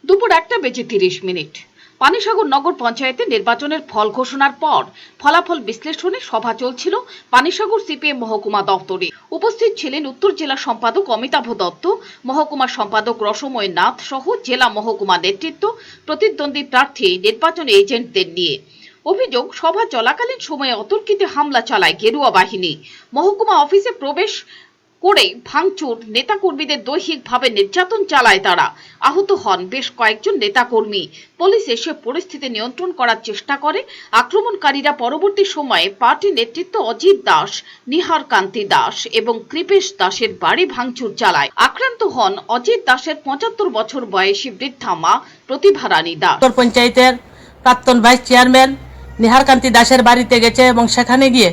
দুপুর 1:30 পানিসাগর নগর পঞ্চায়েতের নির্বাচনের ফল ঘোষণার পর ফলাফল বিশ্লেষণে সভা চলছিল পানিসাগর সিপিএম মহকুমা দপ্তরে। উপস্থিত ছিলেন উত্তর জেলা সম্পাদক অমিতাভ দত্ত, মহকুমা সম্পাদক রসময় নাথ সহ জেলা মহকুমা নেতৃত্ব, প্রতিদ্বন্দ্বী প্রার্থী, নির্বাচন এজেন্টদের নিয়ে। অভিযোগ, সভা চলাকালীন সময়ে অতর্কিত হামলা চালায় গেরুয়া বাহিনী। মহকুমা অফিসে প্রবেশ করে ভাঙচুর, নেতাকর্মীদের দৈহিকভাবে নির্যাতন চালায় তারা। আহত হন বেশ কয়েকজন নেতাকর্মী। পুলিশ এসে পরিস্থিতি নিয়ন্ত্রণ করার চেষ্টা করে। আক্রমণকারীরা পরবর্তী সময়ে পার্টি নেতৃত্ব অজিত দাস, নিহার কান্তি দাস এবং কৃপেশ দাসের বাড়ি ভাঙচুর চালায়। আক্রান্ত হন অজিত দাসের 75 বছর বয়সী বৃদ্ধা মা প্রতিভা রানী দাস। পঞ্চায়েতের প্রাক্তন ভাইস চেয়ারম্যান নিহার কান্তি দাসের বাড়িতে গেছে এবং সেখানে গিয়ে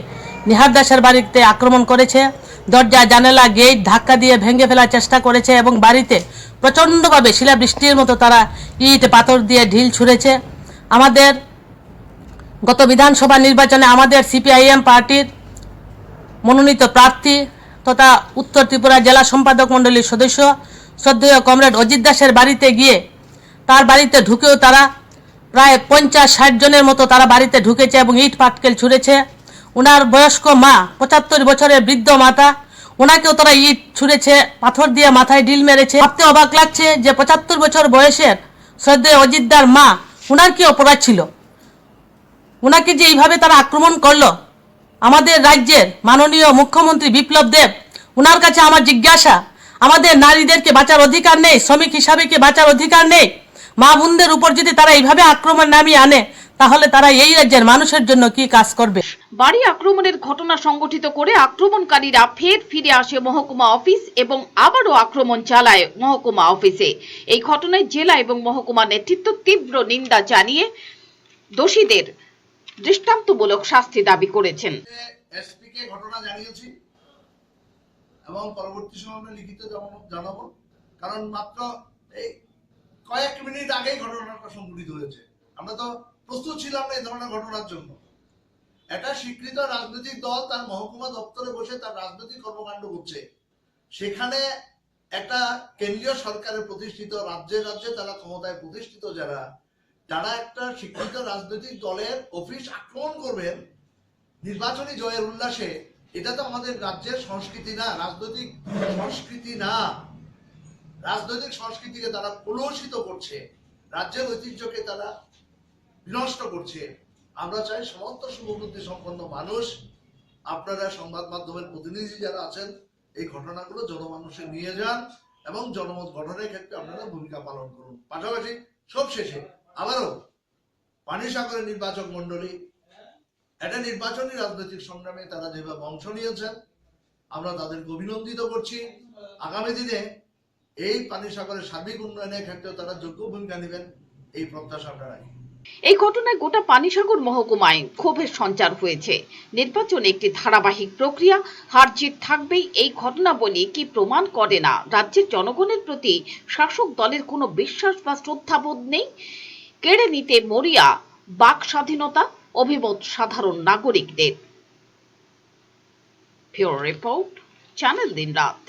নিহার দাসের বাড়িতে আক্রমণ করেছে। দরজা, জানালা, গেট ধাক্কা দিয়ে ভেঙে ফেলার চেষ্টা করেছে এবং বাড়িতে প্রচণ্ডভাবে শিলাবৃষ্টির মতো তারা ইট পাথর দিয়ে ঢিল ছুঁড়েছে। আমাদের গত বিধানসভা নির্বাচনে আমাদের সিপিআইএম পার্টির মনোনীত প্রার্থী তথা উত্তর ত্রিপুরা জেলা সম্পাদক মণ্ডলীর সদস্য শ্রদ্ধেয় কমরেড অজিত দাসের বাড়িতে গিয়ে তার বাড়িতে ঢুকেও তারা প্রায় 50-60 জনের মতো তারা বাড়িতে ঢুকেছে এবং ইট পাটকেল ছুঁড়েছে। ওনার বয়স্ক মা, 75 বছরের বৃদ্ধ মাতা, ওনাকেও তারা ইট ছুঁড়েছে, পাথর দিয়ে মাথায় ঢিল মেরেছে। ভাবতে অবাক লাগছে যে 75 বছর বয়সের শ্রদ্ধেয় অজিতদার মা, ওনার কি অপরাধ ছিল? ওনাকে যে এইভাবে তারা আক্রমণ করলো। আমাদের রাজ্যের মাননীয় মুখ্যমন্ত্রী বিপ্লব দেব, ওনার কাছে আমার জিজ্ঞাসা, আমাদের নারীদেরকে বাঁচার অধিকার নেই? শ্রমিক হিসাবে কি বাঁচার অধিকার নেই? মা বোনদের উপর যদি তারা এইভাবে আক্রমণ নামিয়ে আনে, তাহলে তারা এই রাজ্যের মানুষের জন্য কি কাজ করবে? বাড়ি আক্রমণের ঘটনা সংগঠিত করে আক্রমণকারীরা ফিরে আসে মহকুমা অফিস এবং আবারও আক্রমণ চালায় মহকুমা অফিসে। এই ঘটনায় জেলা এবং মহকুমা নেতৃত্ব তীব্র নিন্দা জানিয়ে দোষীদের দৃষ্টান্তমূলক শাস্তি দাবি করেছেন। এসপিকে ঘটনা জানিয়েছি এবং পরবর্তী সময়ে লিখিত জানাবো, কারণ মাত্র এই কয়েক মিনিট আগেই ঘটনাটা সংঘটিত হয়েছে। আমরা তো প্রস্তুত ছিলাম না এই ধরনের ঘটনার জন্য। একটা স্বীকৃত রাজনৈতিক দল তার মহকুমা দপ্তরে বসে তার রাজনৈতিক কর্মকাণ্ড করছে, সেখানে একটা কেন্দ্রীয় সরকারের প্রতিষ্ঠিত রাজ্যে তারা ক্ষমতায় প্রতিষ্ঠিত যারা, তারা একটা স্বীকৃত রাজনৈতিক দলের অফিস আক্রমণ করবেন নির্বাচনী জয়ের উল্লাসে। এটা তো আমাদের রাজ্যের সংস্কৃতি না, রাজনৈতিক সংস্কৃতি না। রাজনৈতিক সংস্কৃতিকে তারা কলুষিত করছে, রাজ্যের ঐতিহ্যকে তারা বিনষ্ট করছে। আমরা চাই সমস্ত শুভবুদ্ধি সম্পন্ন মানুষ, আপনারা সংবাদ মাধ্যমের প্রতিনিধি যারা আছেন, এই ঘটনাগুলো জনমানুষে নিয়ে যান এবং জনমত গঠনের ক্ষেত্রে আপনারা ভূমিকা পালন করুন। পাশাপাশি সবশেষে আবারও পানিসাগরের নির্বাচক মন্ডলী একটা নির্বাচনী রাজনৈতিক সংগ্রামে তারা যেভাবে অংশ নিয়েছেন, আমরা তাদেরকে অভিনন্দিত করছি। আগামী দিনে এই পানিসাগরের সার্বিক উন্নয়নের ক্ষেত্রে তারা যোগ্য ভূমিকা নেবেন, এই প্রত্যাশা আমরা রাখি। এই ঘটনায় গোটা পানিসাগর মহকুমায় ক্ষোভের সঞ্চার হয়েছে। নির্বাচন একটি ধারাবাহিক প্রক্রিয়া, হার জিত থাকবেই। এই ঘটনাবলী কি প্রমাণ করে না রাজ্যের জনগণের প্রতি শাসক দলের কোনো বিশ্বাস বা শ্রদ্ধাবোধ নেই? কেড়ে নিতে মরিয়া বাক স্বাধীনতা, অভিমত সাধারণ নাগরিকদের। ব্যুরো রিপোর্ট, চ্যানেল দিনরাত।